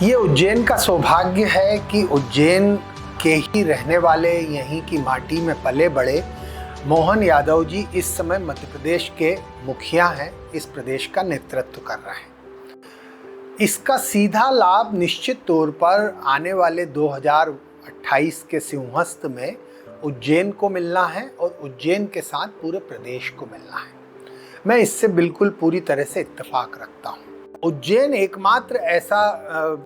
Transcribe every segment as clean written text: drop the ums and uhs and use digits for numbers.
ये उज्जैन का सौभाग्य है कि उज्जैन के ही रहने वाले, यहीं की माटी में पले बड़े मोहन यादव जी इस समय मध्य प्रदेश के मुखिया हैं, इस प्रदेश का नेतृत्व कर रहे हैं। इसका सीधा लाभ निश्चित तौर पर आने वाले 2028 के सिंहस्थ में उज्जैन को मिलना है और उज्जैन के साथ पूरे प्रदेश को मिलना है। मैं इससे बिल्कुल पूरी तरह से इत्तेफाक रखता हूँ। उज्जैन एकमात्र ऐसा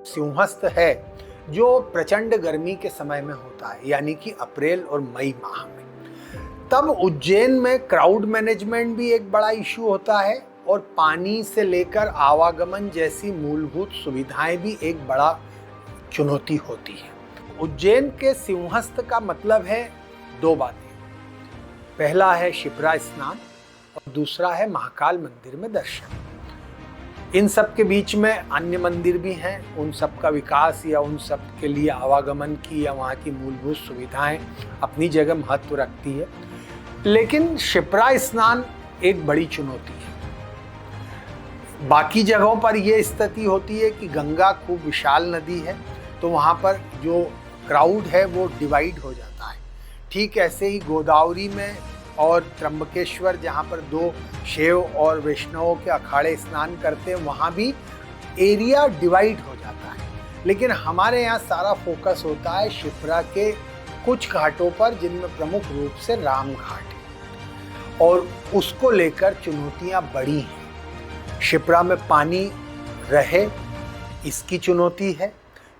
सिंहस्थ है जो प्रचंड गर्मी के समय में होता है, यानी कि अप्रैल और मई माह में। तब उज्जैन में क्राउड मैनेजमेंट भी एक बड़ा इशू होता है और पानी से लेकर आवागमन जैसी मूलभूत सुविधाएं भी एक बड़ा चुनौती होती है। उज्जैन के सिंहस्थ का मतलब है दो बातें। पहला है शिप्रा स्नान और दूसरा है महाकाल मंदिर में दर्शन। इन सब के बीच में अन्य मंदिर भी हैं, उन सब का विकास या उन सब के लिए आवागमन की या वहाँ की मूलभूत सुविधाएं अपनी जगह महत्व रखती है, लेकिन शिप्रा स्नान एक बड़ी चुनौती है। बाकी जगहों पर यह स्थिति होती है कि गंगा खूब विशाल नदी है तो वहाँ पर जो क्राउड है वो डिवाइड हो जाता है। ठीक ऐसे ही गोदावरी में और त्र्यंबकेश्वर, जहाँ पर दो शैव और वैष्णवों के अखाड़े स्नान करते हैं, वहाँ भी एरिया डिवाइड हो जाता है। लेकिन हमारे यहाँ सारा फोकस होता है शिप्रा के कुछ घाटों पर, जिनमें प्रमुख रूप से राम घाट है और उसको लेकर चुनौतियाँ बड़ी हैं। शिप्रा में पानी रहे, इसकी चुनौती है,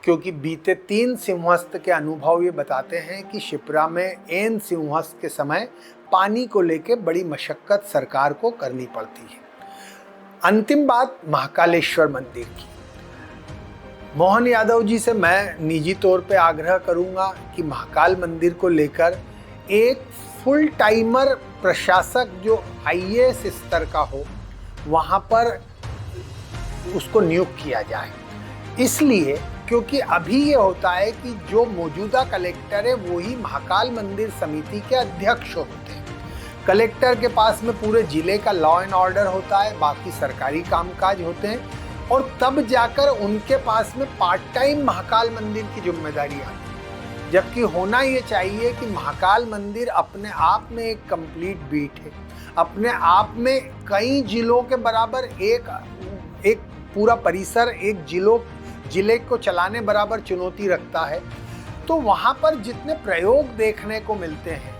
क्योंकि बीते 3 सिंहस्थ के अनुभव ये बताते हैं कि शिप्रा में एन सिंहस्थ के समय पानी को लेकर बड़ी मशक्कत सरकार को करनी पड़ती है। अंतिम बात महाकालेश्वर मंदिर की। मोहन यादव जी से मैं निजी तौर पे आग्रह करूंगा कि महाकाल मंदिर को लेकर एक फुल टाइमर प्रशासक जो IAS स्तर का हो, वहां पर उसको नियुक्त किया जाए। इसलिए क्योंकि अभी ये होता है कि जो मौजूदा कलेक्टर है वही महाकाल मंदिर समिति के अध्यक्ष होते हैं। कलेक्टर के पास में पूरे जिले का लॉ एंड ऑर्डर होता है, बाकी सरकारी कामकाज होते हैं और तब जाकर उनके पास में पार्ट टाइम महाकाल मंदिर की जिम्मेदारी आती है। जबकि होना ये चाहिए कि महाकाल मंदिर अपने आप में एक कंप्लीट बीट है, अपने आप में कई जिलों के बराबर एक पूरा परिसर, एक जिले को चलाने बराबर चुनौती रखता है। तो वहाँ पर जितने प्रयोग देखने को मिलते हैं,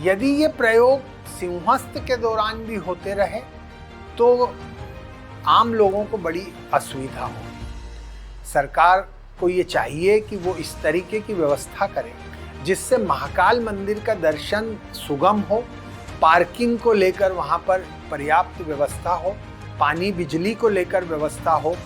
यदि ये प्रयोग सिंहस्थ के दौरान भी होते रहे तो आम लोगों को बड़ी असुविधा होगी। सरकार को ये चाहिए कि वो इस तरीके की व्यवस्था करे जिससे महाकाल मंदिर का दर्शन सुगम हो, पार्किंग को लेकर वहाँ पर पर्याप्त व्यवस्था हो, पानी बिजली को लेकर व्यवस्था हो,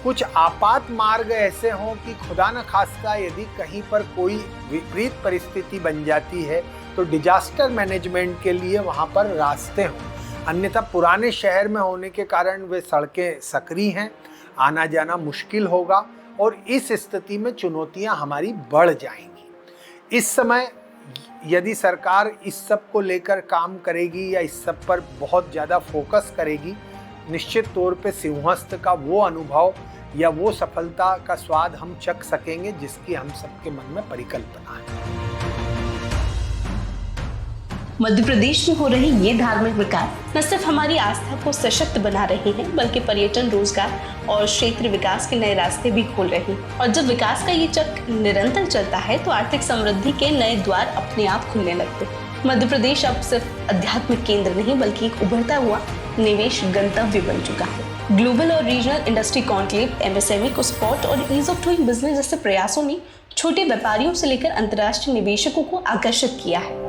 कुछ आपात मार्ग ऐसे हों कि खुदा न खास्ता यदि कहीं पर कोई विपरीत परिस्थिति बन जाती है तो डिजास्टर मैनेजमेंट के लिए वहाँ पर रास्ते हों। अन्यथा पुराने शहर में होने के कारण वे सड़कें सकरी हैं, आना जाना मुश्किल होगा और इस स्थिति में चुनौतियाँ हमारी बढ़ जाएंगी। इस समय यदि सरकार इस सब को लेकर काम करेगी या इस सब पर बहुत ज़्यादा फोकस करेगी, निश्चित तौर पे सिंहस्थ का वो अनुभव या वो सफलता का स्वाद हम चख सकेंगे जिसकी हम सबके मन में परिकल्पना है। मध्य प्रदेश में हो रहे ये धार्मिक विकास न सिर्फ हमारी आस्था को सशक्त बना रहे हैं, बल्कि पर्यटन, रोजगार और क्षेत्र विकास के नए रास्ते भी खोल रहे हैं। और जब विकास का ये चक्र निरंतर चलता है तो आर्थिक समृद्धि के नए द्वार अपने आप खुलने लगते हैं। मध्य प्रदेश अब सिर्फ आध्यात्मिक केंद्र नहीं बल्कि एक उभरता हुआ निवेश गंतव्य बन चुका है। ग्लोबल और रीजनल इंडस्ट्री कॉन्क्लेव MSME को सपोर्ट और ईज ऑफ डूइंग बिजनेस जैसे प्रयासों ने छोटे व्यापारियों से लेकर अंतर्राष्ट्रीय निवेशकों को आकर्षित किया है।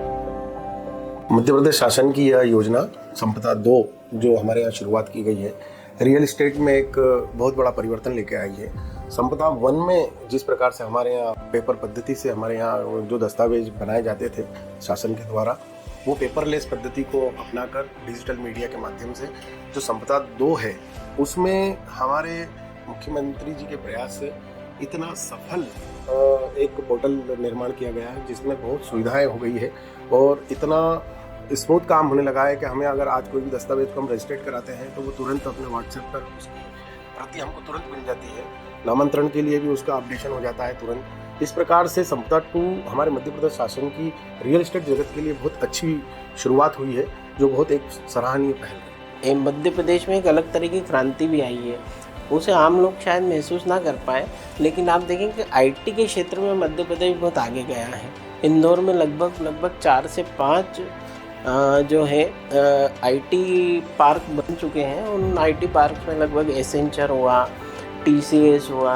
मध्य प्रदेश शासन की यह योजना संपदा 2 जो हमारे यहाँ शुरुआत की गई है, रियल एस्टेट में एक बहुत बड़ा परिवर्तन लेके आई है। संपदा 1 में जिस प्रकार से हमारे यहाँ पेपर पद्धति से हमारे यहाँ जो दस्तावेज बनाए जाते थे शासन के द्वारा, वो पेपरलेस पद्धति को अपनाकर डिजिटल मीडिया के माध्यम से जो संपदा 2 है, उसमें हमारे मुख्यमंत्री जी के प्रयास से इतना सफल एक पोर्टल निर्माण किया गया है जिसमें बहुत सुविधाएं हो गई है और इतना स्मूथ काम होने लगा है कि हमें अगर आज कोई भी दस्तावेज को हम रजिस्ट्रेट कराते हैं तो वो तुरंत अपने व्हाट्सएप पर उसकी प्रति हमको तुरंत मिल जाती है, नामांतरण के लिए भी उसका अपडेशन हो जाता है तुरंत। इस प्रकार से संपदा 2 हमारे मध्य प्रदेश शासन की रियल एस्टेट जगत के लिए बहुत अच्छी शुरुआत हुई है, जो बहुत एक सराहनीय पहल है। मध्य प्रदेश में एक अलग तरह की क्रांति भी आई है, उसे आम लोग शायद महसूस ना कर पाए, लेकिन आप देखें कि आईटी के क्षेत्र में मध्य प्रदेश बहुत आगे गया है। इंदौर में लगभग 4 से 5 जो है आईटी पार्क बन चुके हैं। उन आईटी पार्क में लगभग एसेंचर हुआ, टीसीएस हुआ,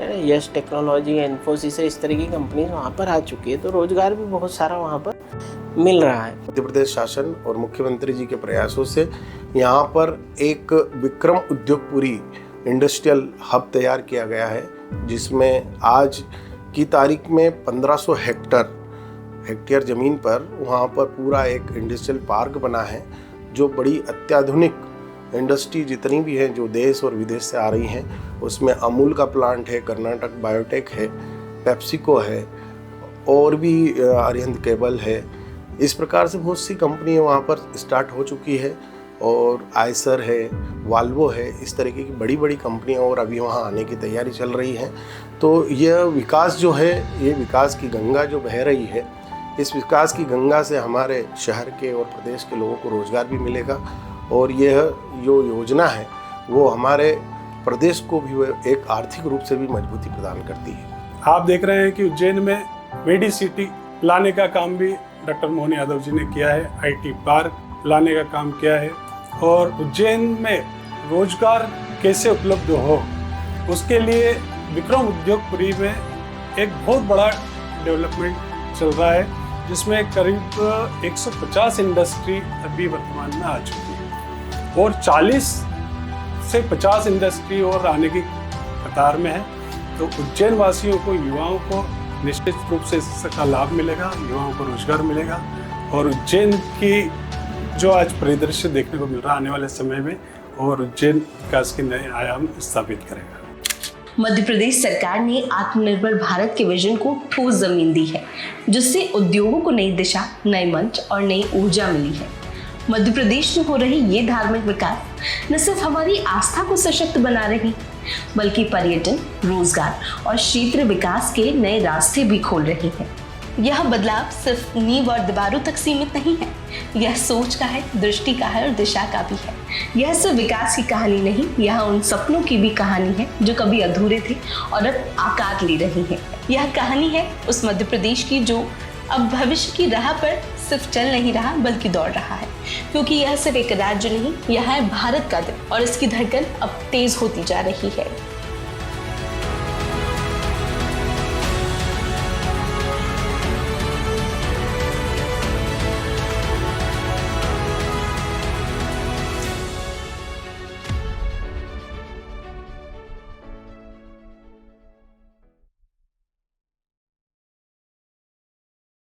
यस टेक्नोलॉजी, इन्फोसिस, इस तरह की कंपनी वहाँ पर आ चुकी है, तो रोजगार भी बहुत सारा वहाँ पर मिल रहा है। मध्य प्रदेश शासन और मुख्यमंत्री जी के प्रयासों से यहाँ पर एक विक्रम उद्योगपुरी इंडस्ट्रियल हब तैयार किया गया है, जिसमें आज की तारीख में 1500 हेक्टेयर ज़मीन पर वहाँ पर पूरा एक इंडस्ट्रियल पार्क बना है, जो बड़ी अत्याधुनिक इंडस्ट्री जितनी भी हैं जो देश और विदेश से आ रही हैं, उसमें अमूल का प्लांट है, कर्नाटक बायोटेक है, पेप्सिको है और भी अरिहंत केबल है। इस प्रकार से बहुत सी कंपनियां वहाँ पर स्टार्ट हो चुकी है और आयसर है, वाल्वो है, इस तरीके की बड़ी बड़ी कंपनियां और अभी वहाँ आने की तैयारी चल रही है। तो यह विकास जो है, ये विकास की गंगा जो बह रही है, इस विकास की गंगा से हमारे शहर के और प्रदेश के लोगों को रोजगार भी मिलेगा और यह जो योजना है वो हमारे प्रदेश को भी एक आर्थिक रूप से भी मजबूती प्रदान करती है। आप देख रहे हैं कि उज्जैन में मेडी सिटी लाने का काम भी डॉक्टर मोहन यादव जी ने किया है, आईटी पार्क लाने का काम किया है और उज्जैन में रोजगार कैसे उपलब्ध हो उसके लिए विक्रम उद्योगपुरी में एक बहुत बड़ा डेवलपमेंट चल रहा है, जिसमें करीब 150 इंडस्ट्री अभी वर्तमान में आ चुकी है और 40 से 50 इंडस्ट्री और आने की कतार में है। तो उज्जैन वासियों को, युवाओं को निश्चित रूप से इसका लाभ मिलेगा, युवाओं को रोजगार मिलेगा और उज्जैन की जो आज परिदृश्य देखने को मिल रहा है आने वाले समय में, और उज्जैन विकास के नए आयाम स्थापित करेगा। मध्य प्रदेश सरकार ने आत्मनिर्भर भारत के विजन को ठोस जमीन दी है, जिससे उद्योगों को नई दिशा, नए मंच और नई ऊर्जा मिली है। मध्य प्रदेश में हो रही ये धार्मिक विकास न सिर्फ हमारी आस्था को सशक्त बना रही, बल्कि पर्यटन, रोजगार और क्षेत्र विकास के नए रास्ते भी खोल रही है। यह बदलाव सिर्फ नींव और दीवारों तक सीमित नहीं है, यह सोच का है, दृष्टि का है और दिशा का भी है। यह सिर्फ विकास की कहानी नहीं, यह उन सपनों की भी कहानी है जो कभी अधूरे थे और अब आकार ले रही है। यह कहानी है उस मध्य प्रदेश की जो अब भविष्य की राह पर सिर्फ चल नहीं रहा बल्कि दौड़ रहा है, क्योंकि यह सिर्फ एक राज्य नहीं, यह है भारत का दिल और इसकी धड़कन अब तेज होती जा रही है।